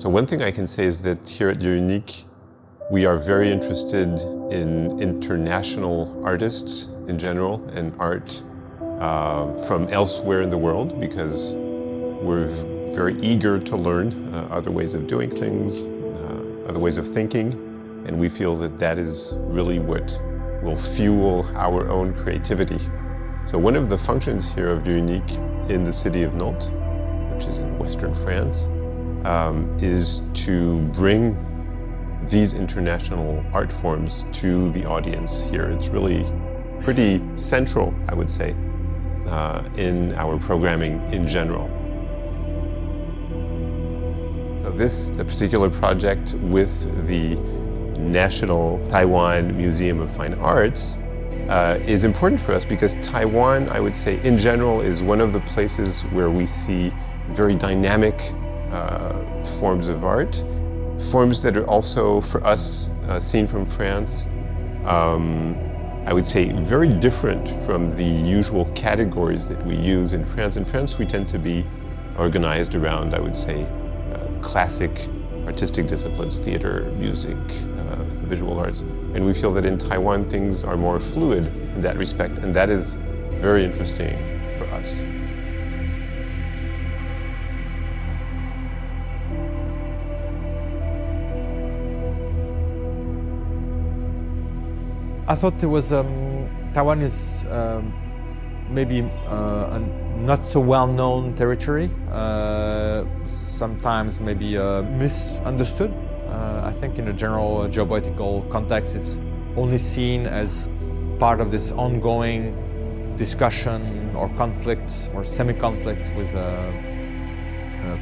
So one thing I can say is that here at Lieu Unique, we are very interested in international artists in general and art from elsewhere in the world, because we're very eager to learn other ways of doing things, other ways of thinking, and we feel that that is really what will fuel our own creativity. So one of the functions here of Lieu Unique in the city of Nantes, which is in western France, is to bring these international art forms to the audience here. It's really pretty central, I would say, in our programming in general. So this particular project with the National Taiwan Museum of Fine Arts is important for us because Taiwan, I would say, in general, is one of the places where we see very dynamic forms of art, forms that are also, for us, seen from France, I would say very different from the usual categories that we use in France. In France, we tend to be organized around, I would say, classic artistic disciplines, theater, music, visual arts. And we feel that in Taiwan, things are more fluid in that respect, and that is very interesting for us. I thought it was Taiwan is maybe a not so well-known territory, sometimes maybe misunderstood. I think in a general geopolitical context, it's only seen as part of this ongoing discussion or conflict or semi-conflict with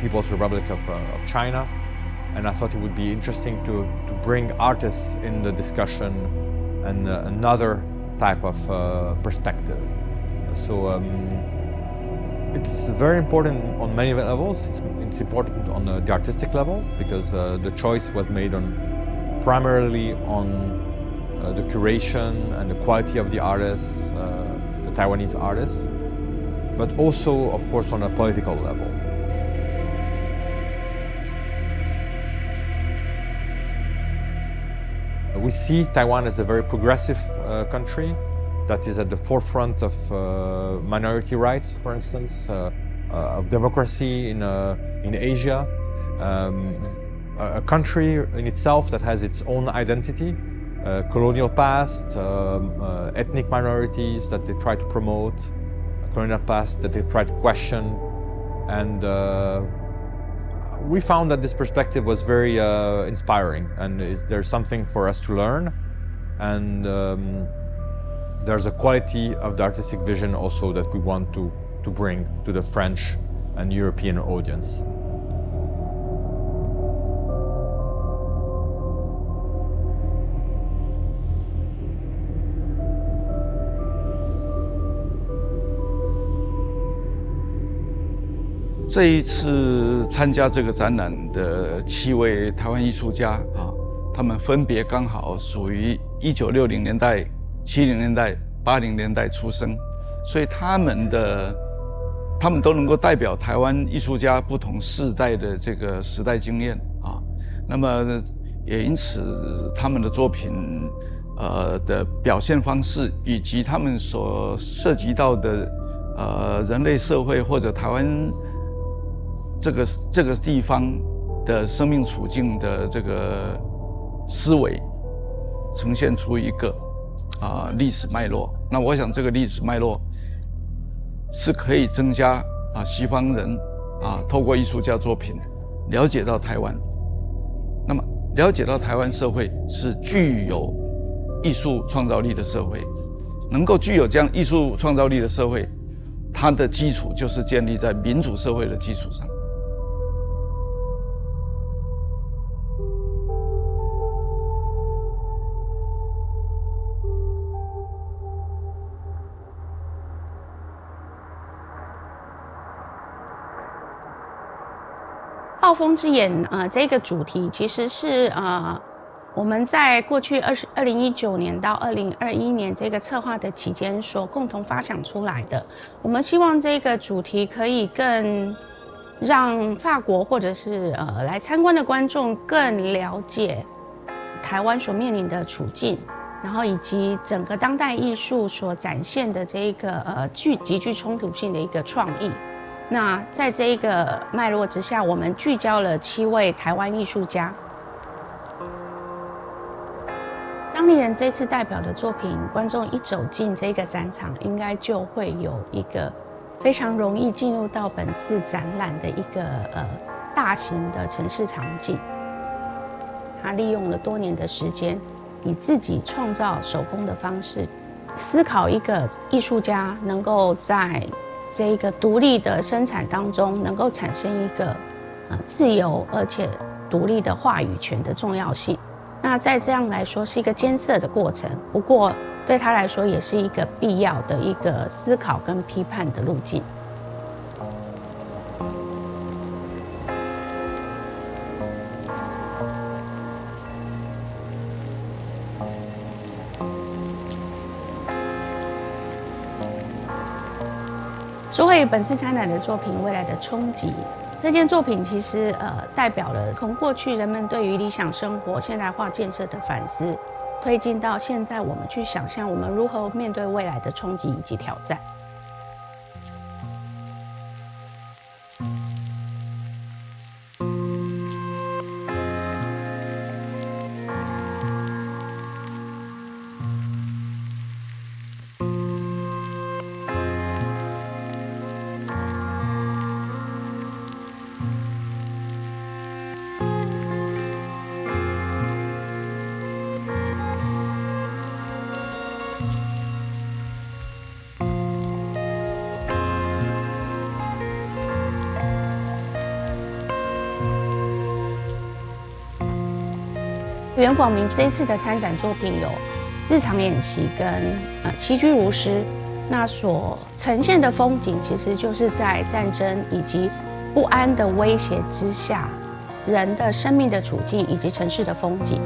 People's Republic of China. And I thought it would be interesting to bring artists in the discussion and another type of perspective. So it's very important on many levels. It's important on the artistic level because the choice was made primarily on the curation and the quality of the artists, the Taiwanese artists, but also, of course, on a political level. We see Taiwan as a very progressive country that is at the forefront of minority rights, for instance, of democracy in Asia, a country in itself that has its own identity, colonial past, ethnic minorities that they try to promote, colonial past that they try to question, and we found that this perspective was very inspiring, and there's something for us to learn, and there's a quality of the artistic vision also that we want to bring to the French and European audience.这一次参加这个展览的7位台湾艺术家他们分别刚好属于1960年代、70年代、80年代出生，所以他们都能够代表台湾艺术家不同世代的这个时代经验那么也因此他们的作品的表现方式以及他们所涉及到的人类社会或者台湾这个地方的生命处境的这个思维，呈现出一个历史脉络。那我想这个历史脉络是可以增加西方人透过艺术家作品了解到台湾。那么了解到台湾社会是具有艺术创造力的社会，能够具有这样艺术创造力的社会，它的基础就是建立在民主社会的基础上。暴风之眼这个主题其实是我们在过去2019年到2021年这个策划的期间所共同发想出来的。我们希望这个主题可以更让法国或者是来参观的观众更了解台湾所面临的处境，然后以及整个当代艺术所展现的这一个极具冲突性的一个创意。那在这一个脉络之下，我们聚焦了7位台湾艺术家。张立人这次代表的作品，观众一走进这个展场，应该就会有一个非常容易进入到本次展览的一个大型的城市场景。他利用了多年的时间，以自己创造手工的方式，思考一个艺术家能够在这个独立的生产当中，能够产生一个自由而且独立的话语权的重要性。那在这样来说是一个艰涩的过程，不过对他来说也是一个必要的一个思考跟批判的路径。说回本次参展的作品《未来的冲击》，这件作品其实代表了从过去人们对于理想生活现代化建设的反思，推进到现在我们去想象我们如何面对未来的冲击以及挑战。袁广明这一次的参展作品有日常演习跟栖居如诗，那所呈现的风景其实就是在战争以及不安的威胁之下，人的生命的处境以及城市的风景。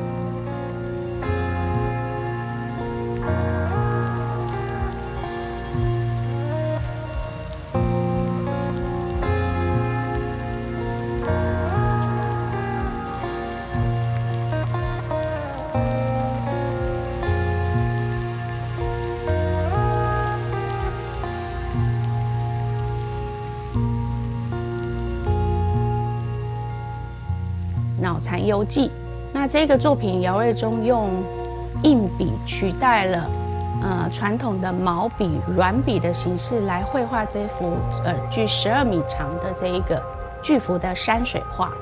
脑残游记，那这个作品姚瑞中用硬笔取代了传统的毛笔、软笔的形式来绘画这幅距12米长的这一个巨幅的山水画，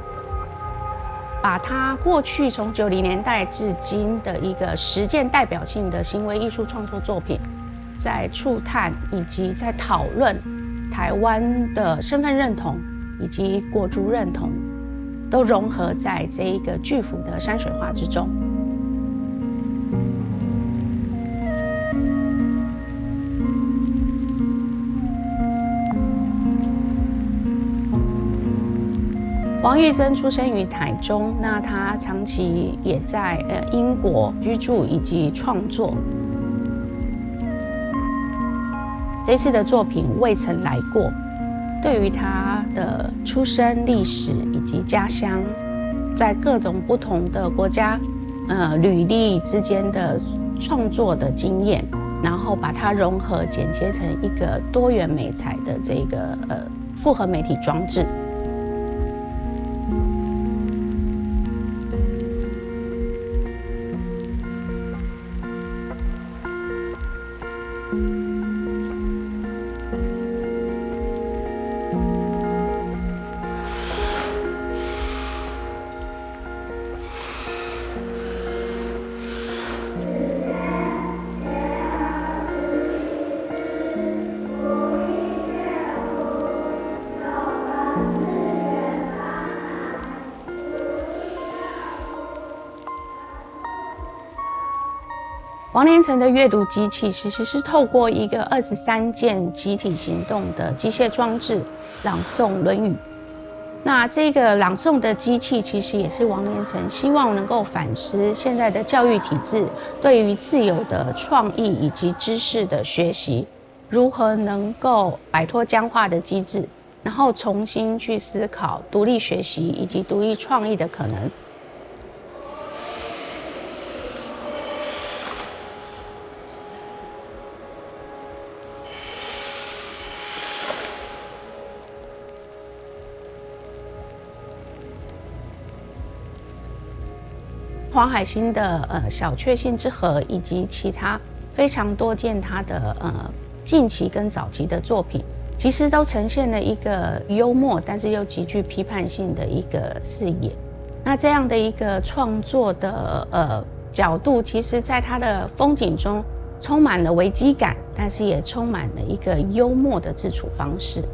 把它过去从90年代至今的一个实践代表性的行为艺术创作作品，在触探以及在讨论台湾的身份认同以及国族认同，都融合在这一个巨幅的山水画之中。王玉珍出生于台中，那他长期也在英国居住以及创作。这次的作品《未曾来过》，对于他的出生历史以及家乡，在各种不同的国家履历之间的创作的经验，然后把它融合剪接成一个多元媒材的这个复合媒体装置。王连成的阅读机器其实是透过一个23件集体行动的机械装置朗诵《论语》。那这个朗诵的机器其实也是王连成希望能够反思现在的教育体制对于自由的创意以及知识的学习，如何能够摆脱僵化的机制，然后重新去思考独立学习以及独立创意的可能。黄海星的小确幸之河，以及其他非常多件他的近期跟早期的作品，其实都呈现了一个幽默，但是又极具批判性的一个视野。那这样的一个创作的角度，其实在他的风景中充满了危机感，但是也充满了一个幽默的自处方式。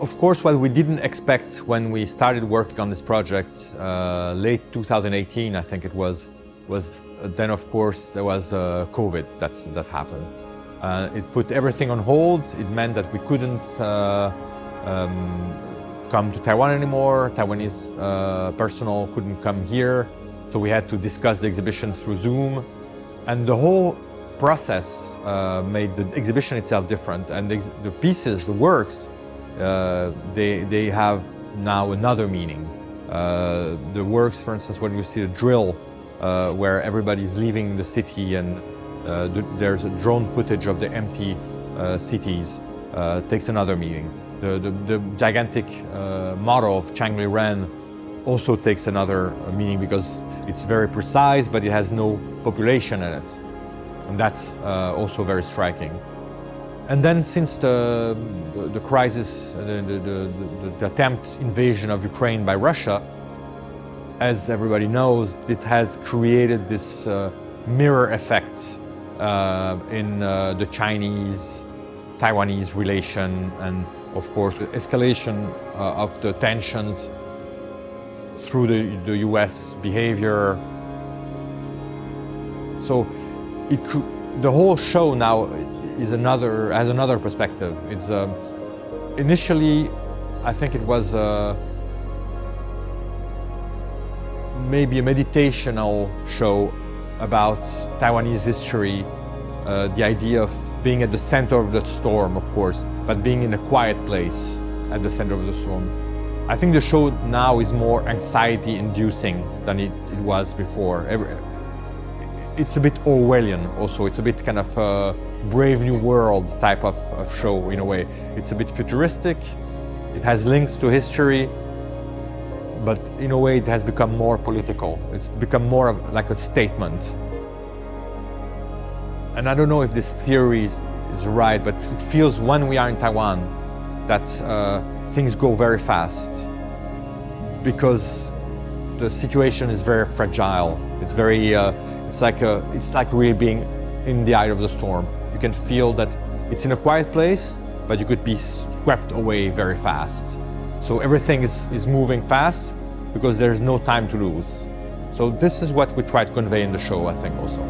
Of course, what we didn't expect when we started working on this project, late 2018, I think it was then of course there was COVID that happened. It put everything on hold. It meant that we couldn't come to Taiwan anymore. Taiwanese personnel couldn't come here, so we had to discuss the exhibition through Zoom. And the whole process made the exhibition itself different. And the pieces, the works, they have now another meaning. The works, for instance, when you see the drill, where everybody's leaving the city and there's a drone footage of the empty cities, takes another meaning. The gigantic model of Changli Ren also takes another meaning because it's very precise, but it has no population in it. And that's also very striking. And then since the crisis, the attempt invasion of Ukraine by Russia, as everybody knows, it has created this mirror effect in the Chinese-Taiwanese relation, and of course the escalation of the tensions through the US behavior. So the whole show now has another perspective. It's initially, I think it was maybe a meditational show about Taiwanese history, the idea of being at the center of the storm, of course, but being in a quiet place at the center of the storm. I think the show now is more anxiety-inducing than it was before. It's a bit Orwellian also. It's a bit kind of a Brave New World type of show in a way. It's a bit futuristic. It has links to history, but in a way it has become more political. It's become more of like a statement. And I don't know if this theory is right, but it feels when we are in Taiwan that things go very fast because the situation is very fragile. It's very, it's like really being in the eye of the storm. You can feel that it's in a quiet place, but you could be swept away very fast. So everything is moving fast because there's no time to lose. So this is what we try to convey in the show, I think, also.